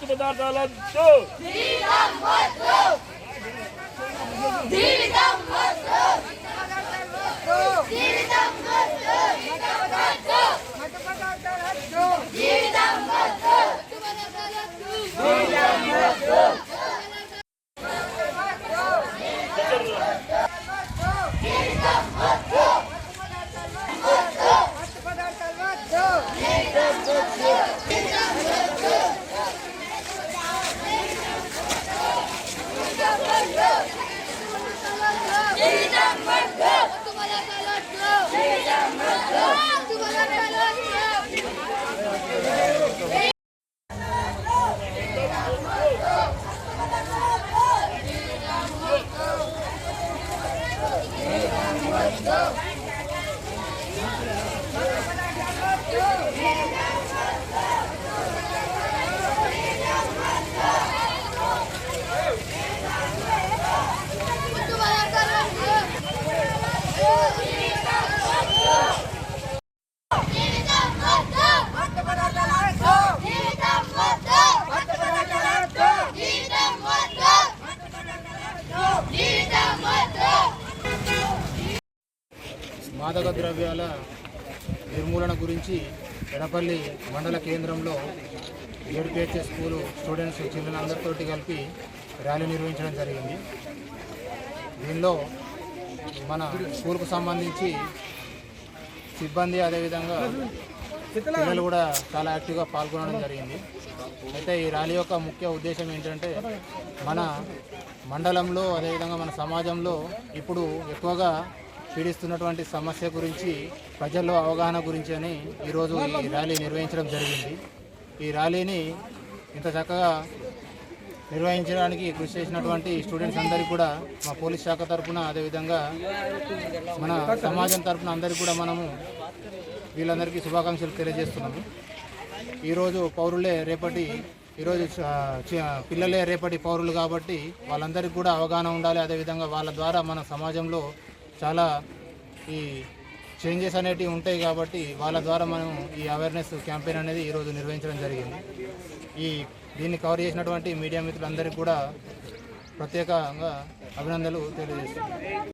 పదార్థాలతో మాదక ద్రవ్యాల నిర్మూలన గురించి ఎడపల్లి మండల కేంద్రంలో ఏడుపిహెచ్ఎస్ స్కూలు స్టూడెంట్స్ చిల్డ్రన్ అందరితోటి కలిపి ర్యాలీ నిర్వహించడం జరిగింది. దీనిలో మన స్కూల్కు సంబంధించి సిబ్బంది అదేవిధంగా పిల్లలు కూడా చాలా యాక్టివ్గా పాల్గొనడం జరిగింది. అయితే ఈ ర్యాలీ యొక్క ముఖ్య ఉద్దేశం ఏంటంటే మన మండలంలో అదేవిధంగా మన సమాజంలో ఇప్పుడు ఎక్కువగా పీడిస్తున్నటువంటి సమస్య గురించి ప్రజల్లో అవగాహన గురించి అని ఈరోజు ఈ ర్యాలీ నిర్వహించడం జరిగింది. ఈ ర్యాలీని ఇంత చక్కగా నిర్వహించడానికి కృషి చేసినటువంటి స్టూడెంట్స్ అందరికీ కూడా మా పోలీస్ శాఖ తరఫున అదేవిధంగా మన సమాజం తరఫున అందరికీ కూడా మనము వీళ్ళందరికీ శుభాకాంక్షలు తెలియజేస్తున్నాము. ఈరోజు పౌరులే రేపటి పిల్లలే రేపటి పౌరులు కాబట్టి వాళ్ళందరికీ కూడా అవగాహన ఉండాలి. అదేవిధంగా వాళ్ళ ద్వారా మన సమాజంలో చాలా ఈ చేంజెస్ అనేటివి ఉంటాయి కాబట్టి వాళ్ళ ద్వారా మనం ఈ అవేర్నెస్ క్యాంపెయిన్ అనేది ఈరోజు నిర్వహించడం జరిగింది. దీన్ని కవర్ చేసినటువంటి మీడియా మిత్రులందరికీ కూడా ప్రత్యేకంగా అభినందనలు తెలియజేస్తున్నాను.